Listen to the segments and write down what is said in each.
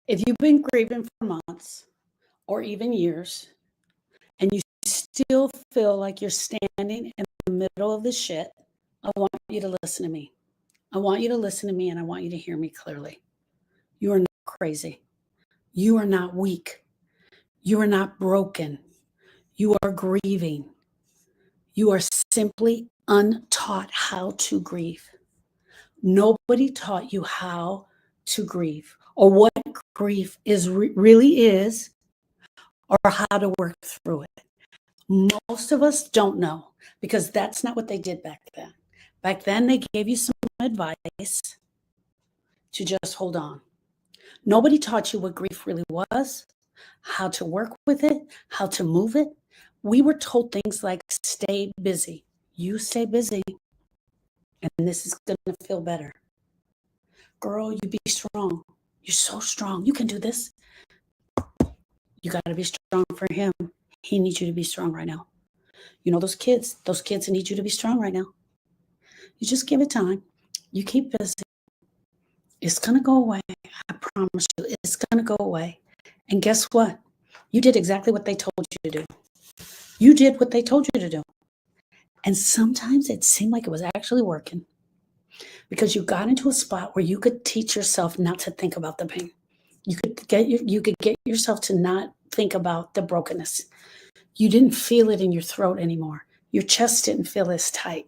If you've been grieving for months or even years, and you still feel like you're standing in the middle of the shit, I want you to listen to me. I want you to listen to me, and I want you to hear me clearly. You are not crazy. You are not weak. You are not broken. You are grieving. You are simply untaught how to grieve. Nobody taught you how to grieve or what grief really is or how to work through it. Most of us don't know because that's not what they did back then. Back then, they gave you some advice to just hold on. Nobody taught you what grief really was, how to work with it, how to move it. We were told things like stay busy. You stay busy, and this is going to feel better. Girl, you be strong. You're so strong. You can do this. You got to be strong for him. He needs you to be strong right now. You know those kids need you to be strong right now. You just give it time. You keep busy. It's going to go away. I promise you, it's going to go away. And guess what? You did exactly what they told you to do. You did what they told you to do. And sometimes it seemed like it was actually working because you got into a spot where you could teach yourself not to think about the pain. You could get yourself to not think about the brokenness. You didn't feel it in your throat anymore. Your chest didn't feel as tight.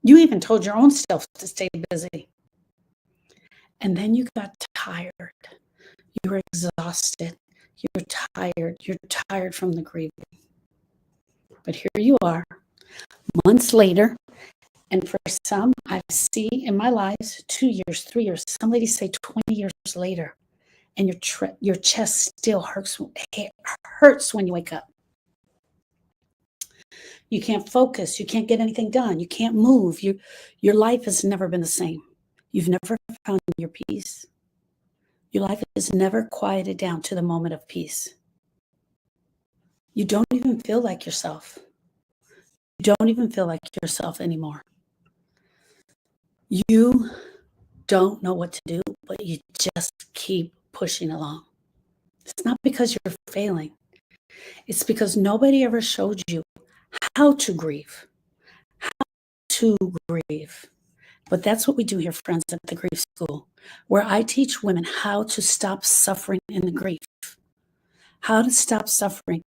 You even told your own self to stay busy. And then you got tired. You were exhausted. You're tired. You're tired from the grieving. But here you are, months later, and for some, I see in my lives 2 years, 3 years, some ladies say 20 years later, and your chest still hurts when you wake up. You can't focus. You can't get anything done. You can't move. Your life has never been the same. You've never found your peace. Your life has never quieted down to the moment of peace. You don't even feel like yourself. You don't even feel like yourself anymore. You don't know what to do, but you just keep pushing along. It's not because you're failing. It's because nobody ever showed you how to grieve. How to grieve. But that's what we do here, friends, at the Grief School, where I teach women how to stop suffering in the grief, how to stop suffering,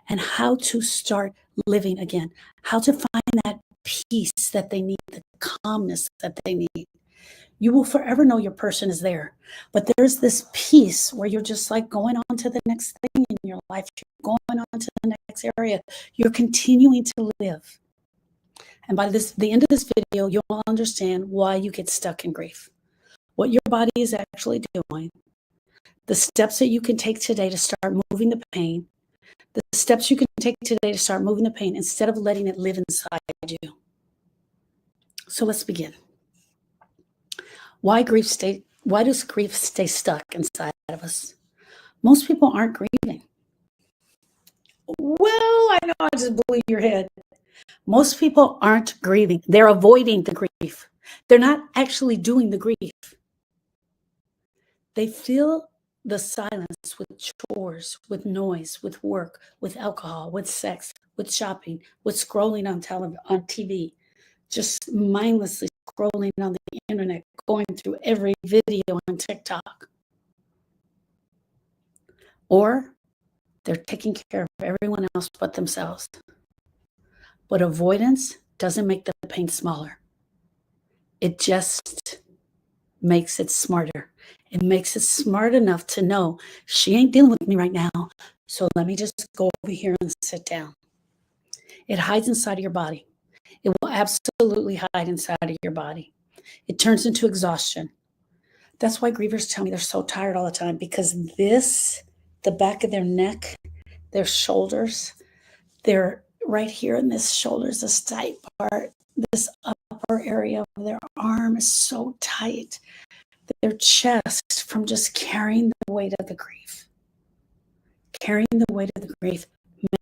and how to start living again, how to find that peace that they need, the calmness that they need. You will forever know your person is there. But there's this peace where you're just like going on to the next thing in your life. You're going on to the next area. You're continuing to live. And by the end of this video, you'll understand why you get stuck in grief, what your body is actually doing, the steps that you can take today to start moving the pain, the steps you can take today to start moving the pain instead of letting it live inside you. So let's begin. Why does grief stay stuck inside of us? Most people aren't grieving. Well, I know I just blew your head. Most people aren't grieving. They're avoiding the grief. They're not actually doing the grief. They fill the silence with chores, with noise, with work, with alcohol, with sex, with shopping, with scrolling on TV, just mindlessly scrolling on the internet, going through every video on TikTok. Or they're taking care of everyone else but themselves. But avoidance doesn't make the pain smaller. It just makes it smarter. It makes it smart enough to know she ain't dealing with me right now, so let me just go over here and sit down. It hides inside of your body. It will absolutely hide inside of your body. It turns into exhaustion. That's why grievers tell me they're so tired all the time, because the back of their neck, their shoulders, they're right here in this shoulders, this tight part, this upper area of their arm is so tight. Their chest, from just carrying the weight of the grief. Carrying the weight of the grief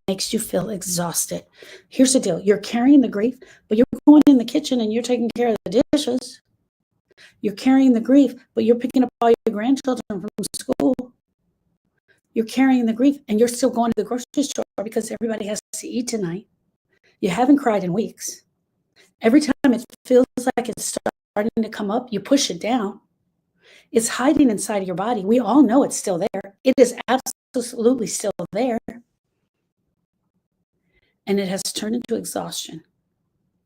makes you feel exhausted. Here's the deal. You're carrying the grief, but you're going in the kitchen and you're taking care of the dishes. You're carrying the grief, but you're picking up all your grandchildren from school. You're carrying the grief, and you're still going to the grocery store because everybody has to eat tonight. You haven't cried in weeks. Every time it feels like it's starting to come up, you push it down. It's hiding inside of your body. We all know it's still there. It is absolutely still there. And it has turned into exhaustion,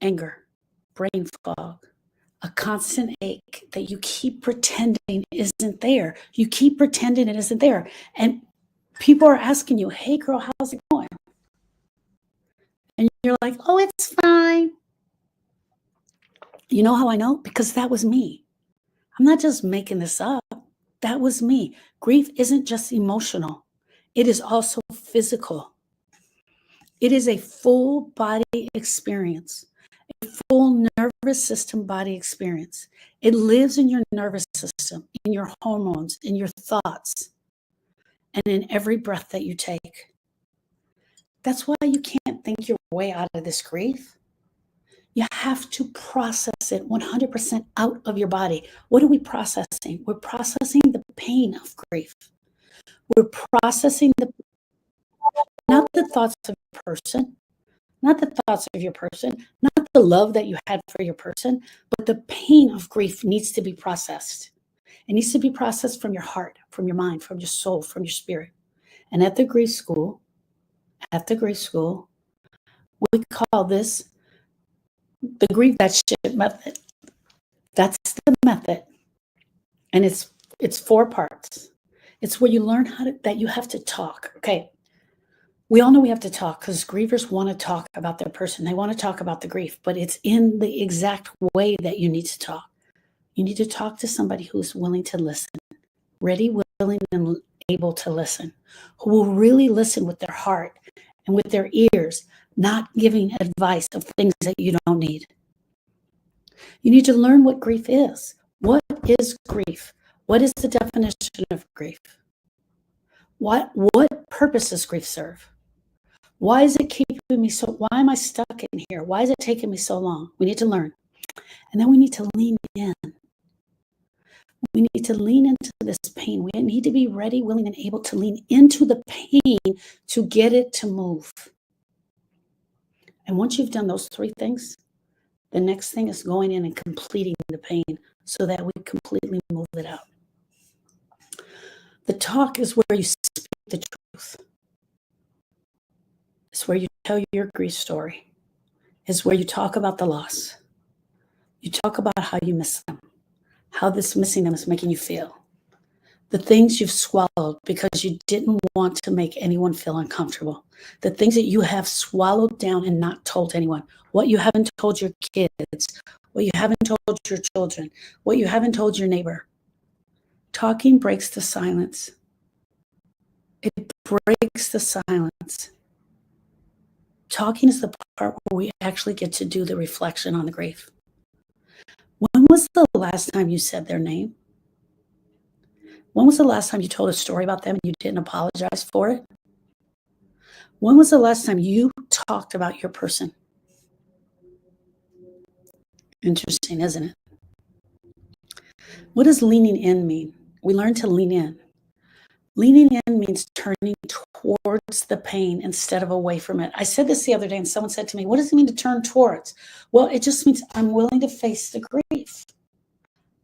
anger, brain fog, a constant ache that you keep pretending isn't there. You keep pretending it isn't there. And people are asking you, hey, girl, how's it going? And you're like, oh, it's fine. You know how I know? Because that was me. I'm not just making this up. That was me. Grief isn't just emotional. It is also physical. It is a full body experience, a full nervous system body experience. It lives in your nervous system, in your hormones, in your thoughts, and in every breath that you take. That's why you can't think your way out of this grief. You have to process it 100% out of your body. What are we processing? We're processing the pain of grief. We're processing not the thoughts of your person, not the thoughts of your person, not the love that you had for your person, but the pain of grief needs to be processed. It needs to be processed from your heart, from your mind, from your soul, from your spirit. And at the grief school, we call this the Grieve That Shit method. That's the method. And it's 4 parts. It's where you learn that you have to talk. Okay. We all know we have to talk because grievers want to talk about their person. They want to talk about the grief, but it's in the exact way that you need to talk. You need to talk to somebody who's willing to listen, ready, willing, and able to listen, who will really listen with their heart and with their ears, not giving advice of things that you don't need. You need to learn what grief is. What is grief? What is the definition of grief? What purpose does grief serve? Why is it keeping me why am I stuck in here? Why is it taking me so long? We need to learn. And then we need to lean in. We need to lean into this pain. We need to be ready, willing, and able to lean into the pain to get it to move. And once you've done those 3 things, the next thing is going in and completing the pain so that we completely move it out. The talk is where you speak the truth. It's where you tell your grief story. It's where you talk about the loss. You talk about how you miss them, how this missing them is making you feel. The things you've swallowed because you didn't want to make anyone feel uncomfortable. The things that you have swallowed down and not told anyone. What you haven't told your kids. What you haven't told your children. What you haven't told your neighbor. Talking breaks the silence. It breaks the silence. Talking is the part where we actually get to do the reflection on the grief. When was the last time you said their name? When was the last time you told a story about them and you didn't apologize for it? When was the last time you talked about your person? Interesting, isn't it? What does leaning in mean? We learn to lean in. Leaning in means turning towards the pain instead of away from it. I said this the other day and someone said to me, what does it mean to turn towards? Well, it just means I'm willing to face the grief.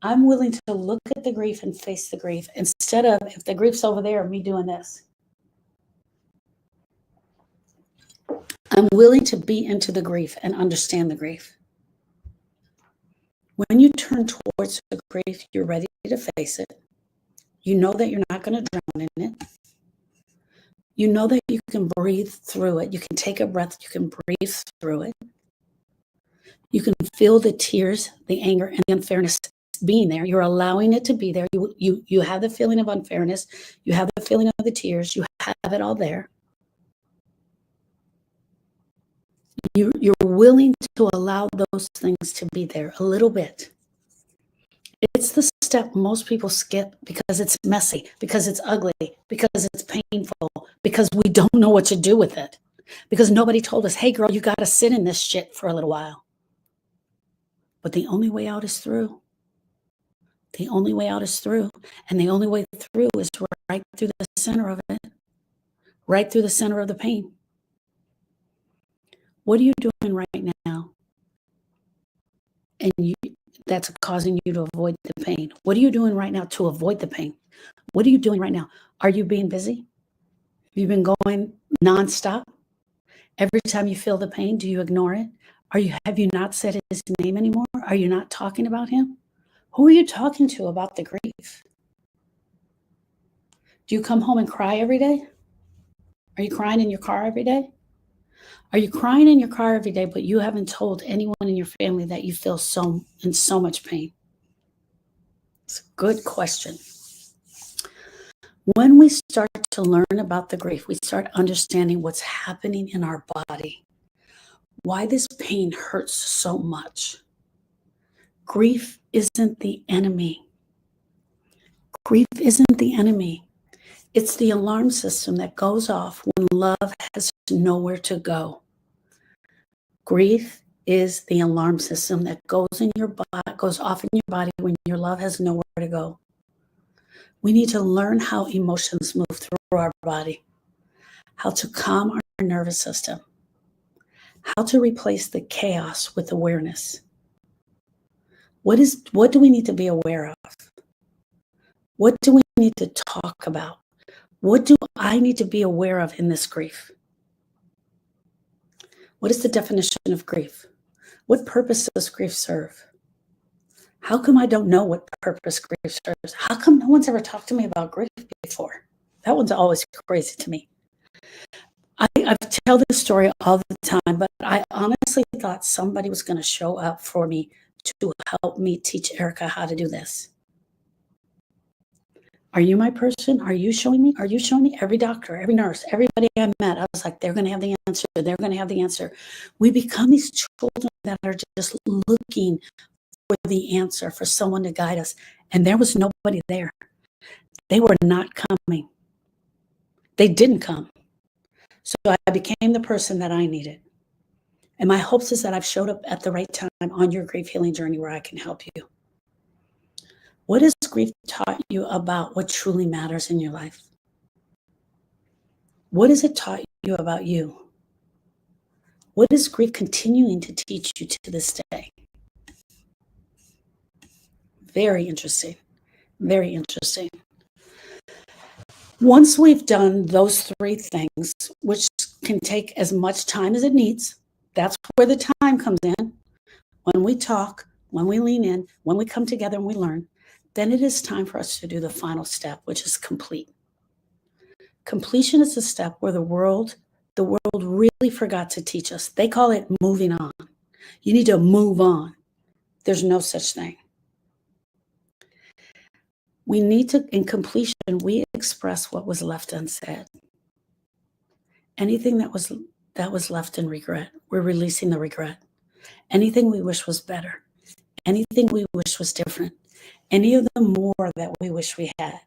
I'm willing to look at the grief and face the grief instead of, if the grief's over there, me doing this. I'm willing to be into the grief and understand the grief. When you turn towards the grief, you're ready to face it. You know that you're not going to drown in it. You know that you can breathe through it. You can take a breath. You can breathe through it. You can feel the tears, the anger, and the unfairness being there. You're allowing it to be there. You have the feeling of unfairness. You have the feeling of the tears. You have it all there. You're willing to allow those things to be there a little bit. It's the step most people skip because it's messy, because it's ugly, because it's painful, because we don't know what to do with it, because nobody told us, hey, girl, you got to sit in this shit for a little while. But the only way out is through. The only way out is through, and the only way through is right through the center of it, right through the center of the pain. What are you doing right now? And that's causing you to avoid the pain. What are you doing right now to avoid the pain? What are you doing right now? Are you being busy? Have you been going nonstop? Every time you feel the pain, do you ignore it? Have you not said his name anymore? Are you not talking about him? Who are you talking to about the grief? Do you come home and cry every day? Are you crying in your car every day? Are you crying in your car every day, but you haven't told anyone in your family that you feel in so much pain? It's a good question. When we start to learn about the grief, we start understanding what's happening in our body, why this pain hurts so much. Grief isn't the enemy. Grief isn't the enemy. It's the alarm system that goes off when love has nowhere to go. Grief is the alarm system that goes off in your body when your love has nowhere to go. We need to learn how emotions move through our body, how to calm our nervous system, how to replace the chaos with awareness. What do we need to be aware of? What do we need to talk about? What do I need to be aware of in this grief? What is the definition of grief? What purpose does grief serve? How come I don't know what purpose grief serves? How come no one's ever talked to me about grief before? That one's always crazy to me. I tell this story all the time, but I honestly thought somebody was going to show up for me to help me teach Erica how to do this. Are you my person? Are you showing me? Are you showing me? Every doctor, every nurse, everybody I met, I was like, they're going to have the answer. They're going to have the answer. We become these children that are just looking for the answer, for someone to guide us. And there was nobody there. They were not coming. They didn't come. So I became the person that I needed. And my hopes is that I've showed up at the right time on your grief healing journey where I can help you. What has grief taught you about what truly matters in your life? What has it taught you about you? What is grief continuing to teach you to this day? Very interesting. Very interesting. Once we've done those three things, which can take as much time as it needs, that's where the time comes in. When we talk, when we lean in, when we come together and we learn, then it is time for us to do the final step, which is complete. Completion is the step where the world really forgot to teach us. They call it moving on. You need to move on. There's no such thing. We need to, in completion, we express what was left unsaid. Anything that was left in regret, we're releasing the regret. Anything we wish was better. Anything we wish was different. Any of the more that we wish we had.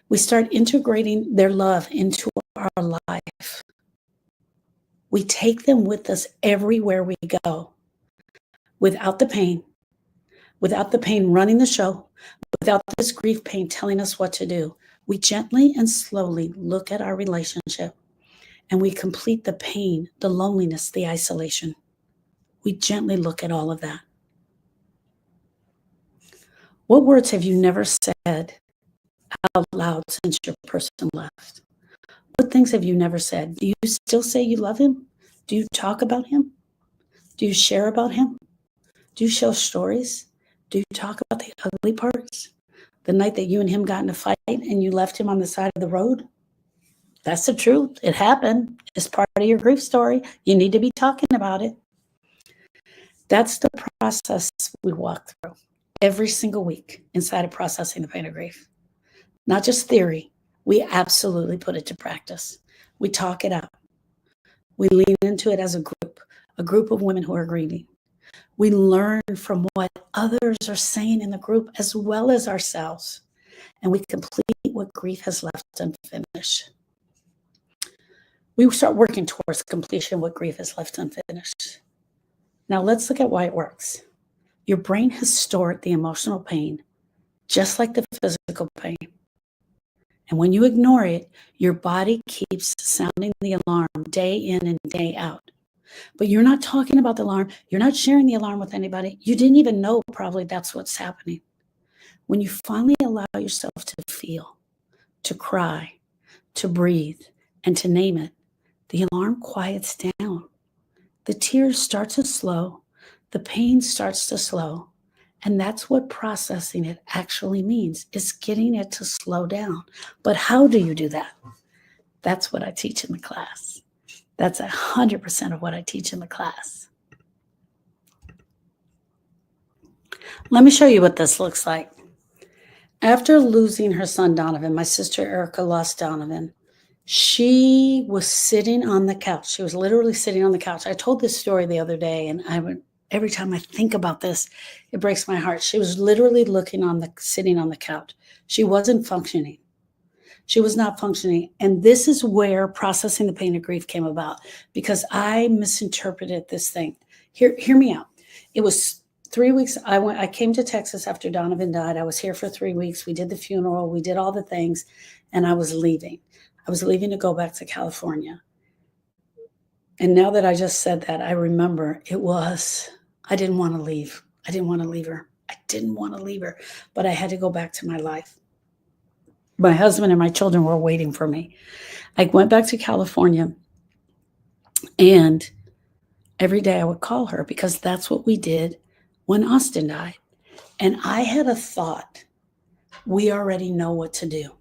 We start integrating their love into our life. We take them with us everywhere we go, without the pain running the show, without this grief pain telling us what to do. We gently and slowly look at our relationship and we complete the pain, the loneliness, the isolation. We gently look at all of that. What words have you never said out loud since your person left? What things have you never said? Do you still say you love him? Do you talk about him? Do you share about him? Do you show stories? Do you talk about the ugly parts? The night that you and him got in a fight and you left him on the side of the road? That's the truth. It happened. It's part of your grief story. You need to be talking about it. That's the process we walk through every single week inside of processing the pain of grief. Not just theory. We absolutely put it to practice. We talk it out. We lean into it as a group of women who are grieving. We learn from what others are saying in the group as well as ourselves. And we complete what grief has left unfinished. We start working towards completion of what grief has left unfinished. Now let's look at why it works. Your brain has stored the emotional pain just like the physical pain. And when you ignore it, your body keeps sounding the alarm day in and day out. But you're not talking about the alarm. You're not sharing the alarm with anybody. You didn't even know probably that's what's happening. When you finally allow yourself to feel, to cry, to breathe, and to name it, the alarm quiets down. The tears start to slow. The pain starts to slow. And that's what processing it actually means. It's getting it to slow down. But how do you do that? That's what I teach in the class. That's 100% of what I teach in the class. Let me show you what this looks like. After losing her son, Donovan, my sister Erica lost Donovan. She was sitting on the couch. She was literally sitting on the couch. I told this story the other day, and every time I think about this, it breaks my heart. She was literally sitting on the couch. She wasn't functioning. She was not functioning. And this is where processing the pain of grief came about, because I misinterpreted this thing. Hear me out. It was 3 weeks. I came to Texas after Donovan died. I was here for 3 weeks. We did the funeral. We did all the things, and I was leaving. I was leaving to go back to California. And now that I just said that, I remember I didn't want to leave. I didn't want to leave her. I didn't want to leave her, but I had to go back to my life. My husband and my children were waiting for me. I went back to California, and every day I would call her, because that's what we did when Austin died. And I had a thought, we already know what to do,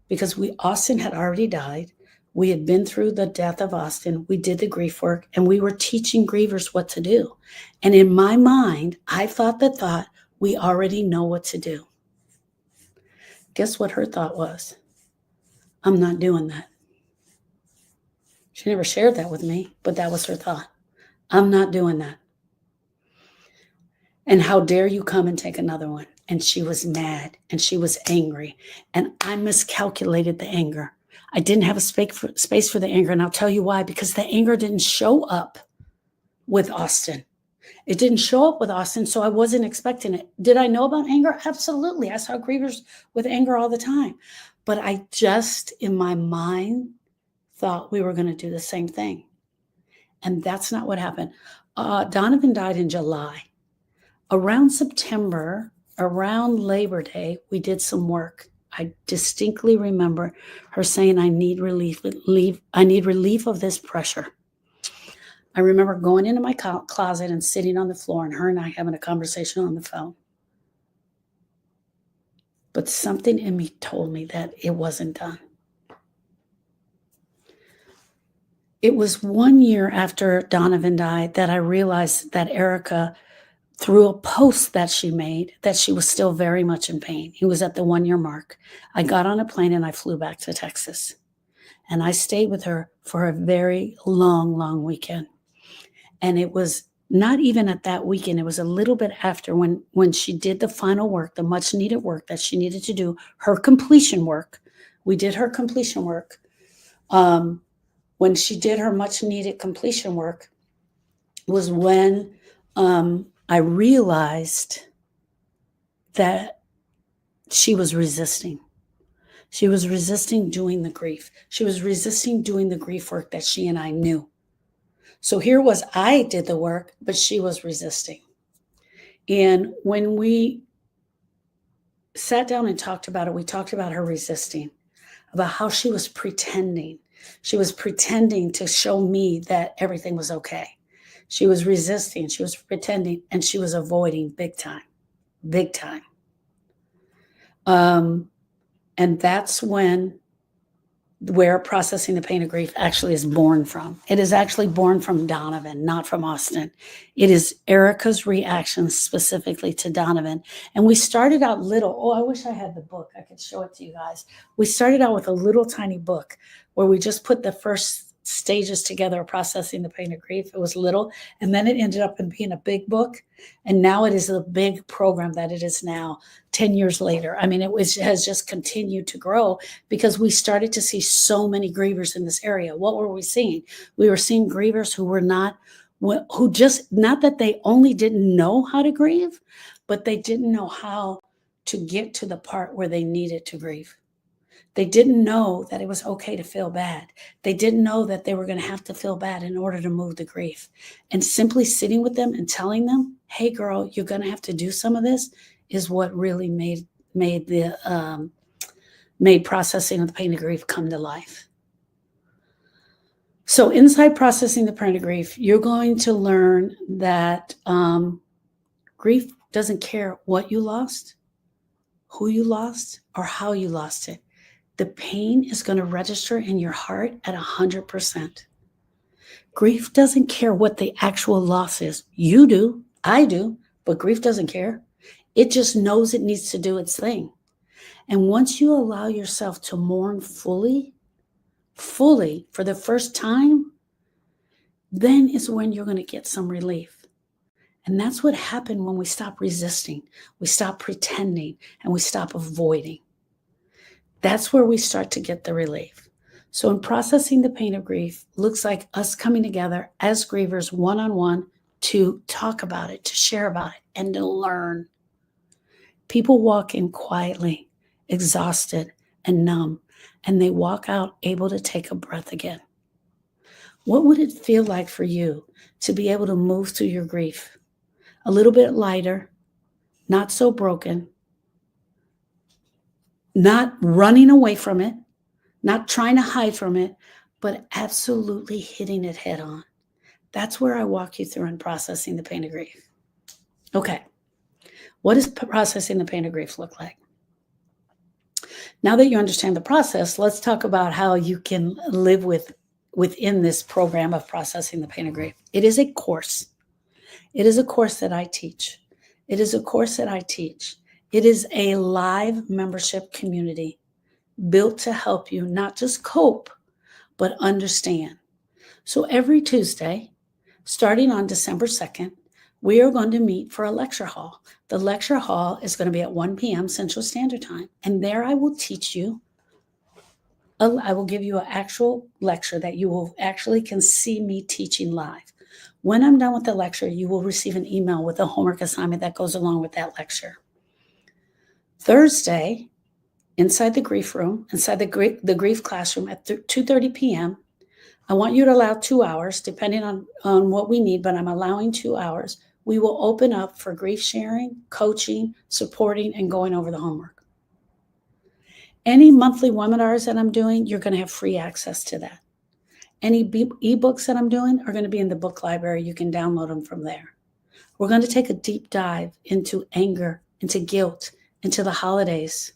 because Austin had already died. We had been through the death of Austin. We did the grief work, and we were teaching grievers what to do. And in my mind, I thought we already know what to do. Guess what her thought was? I'm not doing that. She never shared that with me, but that was her thought. I'm not doing that. And how dare you come and take another one? And she was mad, and she was angry, and I miscalculated the anger. I didn't have a space for the anger, and I'll tell you why. Because the anger didn't show up with Austin. It didn't show up with Austin, so I wasn't expecting it. Did I know about anger? Absolutely. I saw grievers with anger all the time. But I just, in my mind, thought we were going to do the same thing. And that's not what happened. Donovan died in July. Around September, around Labor Day, we did some work. I distinctly remember her saying, I need relief of this pressure. I remember going into my closet and sitting on the floor, and her and I having a conversation on the phone. But something in me told me that it wasn't done. It was 1 year after Donovan died that I realized that Erica, through a post that she made, that she was still very much in pain. He was at the 1 year mark. I got on a plane and I flew back to Texas. And I stayed with her for a very long, long weekend. And it was not even at that weekend. It was a little bit after, when she did the final work, the much needed work that she needed to do, her completion work. We did her completion work. When she did her much needed completion work was when I realized that she was resisting. She was resisting doing the grief. She was resisting doing the grief work that she and I knew. So here was, I did the work, but she was resisting. And when we sat down and talked about it, we talked about her resisting, about how she was pretending. She was pretending to show me that everything was okay. She was resisting, she was pretending, and she was avoiding big time. And that's where processing the pain of grief actually is born from. It is actually born from Donovan, not from Austin. It is Erica's reaction specifically to Donovan. And we started out little. Oh, I wish I had the book. I could show it to you guys. We started out with a little tiny book where we just put the first stages together of processing the pain of grief. It was little, and then it ended up in being a big book. And now it is a big program that it is now 10 years later. I mean, has just continued to grow because we started to see so many grievers in this area. What were we seeing? We were seeing grievers who just, not that they only didn't know how to grieve, but they didn't know how to get to the part where they needed to grieve. They didn't know that it was okay to feel bad. They didn't know that they were going to have to feel bad in order to move the grief. And simply sitting with them and telling them, hey, girl, you're going to have to do some of this is what really made processing of the pain of grief come to life. So inside processing the pain of grief, you're going to learn that grief doesn't care what you lost, who you lost, or how you lost it. The pain is going to register in your heart at 100%. Grief doesn't care what the actual loss is. You do, I do, but grief doesn't care. It just knows it needs to do its thing. And once you allow yourself to mourn fully for the first time, then is when you're going to get some relief. And that's what happened when we stop resisting, we stop pretending, and we stop avoiding. That's where we start to get the relief. So in processing the pain of grief, looks like us coming together as grievers one-on-one to talk about it, to share about it, and to learn. People walk in quietly, exhausted and numb, and they walk out able to take a breath again. What would it feel like for you to be able to move through your grief a little bit lighter, not so broken, not running away from it, not trying to hide from it, but absolutely hitting it head on? That's where I walk you through in processing the pain of grief. Okay, what does processing the pain of grief look like? Now that you understand the process, let's talk about how you can live within this program of processing the pain of grief. It is a course. It is a course that I teach. It is a course that I teach. It is a live membership community built to help you not just cope, but understand. So every Tuesday, starting on December 2nd, we are going to meet for a lecture hall. The lecture hall is going to be at 1 p.m. Central Standard Time. And there I will teach you, I will give you an actual lecture that you will actually can see me teaching live. When I'm done with the lecture, you will receive an email with a homework assignment that goes along with that lecture. Thursday, inside the grief room, inside the grief classroom at 2:30 p.m., I want you to allow 2 hours, depending on what we need, but I'm allowing 2 hours. We will open up for grief sharing, coaching, supporting, and going over the homework. Any monthly webinars that I'm doing, you're going to have free access to that. Any ebooks that I'm doing are going to be in the book library. You can download them from there. We're going to take a deep dive into anger, into guilt, into the holidays,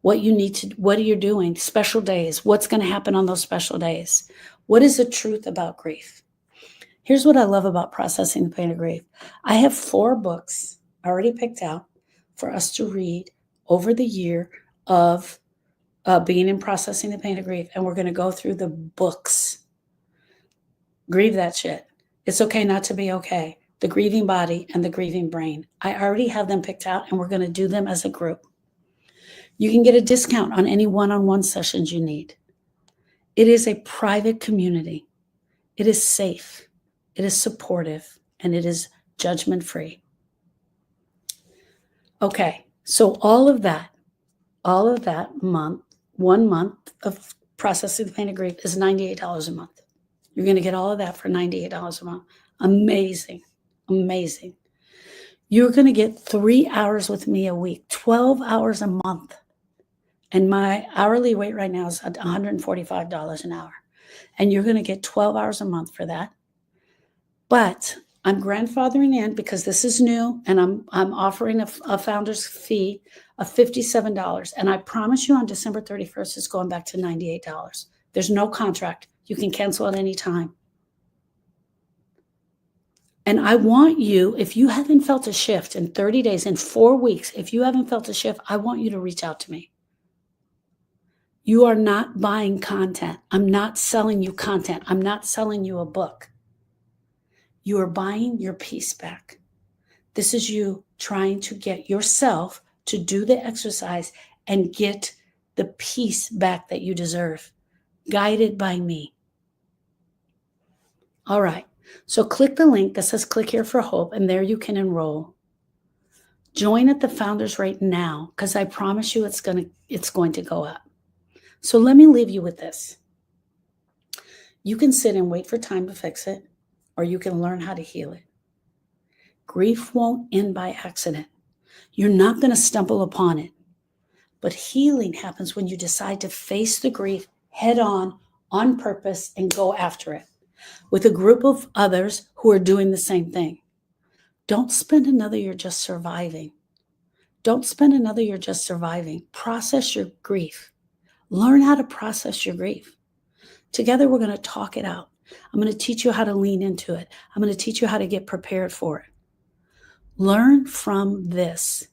what are you doing, special days, what's going to happen on those special days. What is the truth about grief? Here's what I love about processing the pain of grief. I have 4 books already picked out for us to read over the year of being in processing the pain of grief. And we're going to go through the books. Grieve that shit. It's okay not to be okay. The grieving body and the grieving brain. I already have them picked out, and we're going to do them as a group. You can get a discount on any one-on-one sessions you need. It is a private community. It is safe. It is supportive, and it is judgment-free. Okay, so all of that month, 1 month of processing the pain of grief is $98 a month. You're going to get all of that for $98 a month. Amazing, amazing. You're going to get 3 hours with me a week, 12 hours a month. And my hourly rate right now is $145 an hour. And you're going to get 12 hours a month for that. But I'm grandfathering in because this is new, and I'm offering a founder's fee of $57. And I promise you on December 31st, it's going back to $98. There's no contract. You can cancel at any time. And I want you, if you haven't felt a shift in 30 days, in 4 weeks, if you haven't felt a shift, I want you to reach out to me. You are not buying content. I'm not selling you content. I'm not selling you a book. You are buying your peace back. This is you trying to get yourself to do the exercise and get the peace back that you deserve, guided by me. All right. So click the link that says click here for hope, and there you can enroll. Join at the founders rate now, because I promise you it's going to go up. So let me leave you with this. You can sit and wait for time to fix it, or you can learn how to heal it. Grief won't end by accident. You're not going to stumble upon it. But healing happens when you decide to face the grief head on purpose, and go after it with a group of others who are doing the same thing. Don't spend another year just surviving. Don't spend another year just surviving. Process your grief. Learn how to process your grief. Together, we're going to talk it out. I'm going to teach you how to lean into it. I'm going to teach you how to get prepared for it. Learn from this.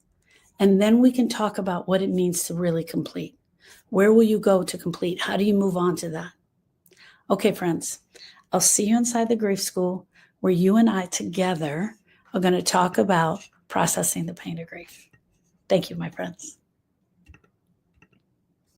And then we can talk about what it means to really complete. Where will you go to complete? How do you move on to that? Okay, friends, I'll see you inside the grief school, where you and I together are going to talk about processing the pain of grief. Thank you, my friends.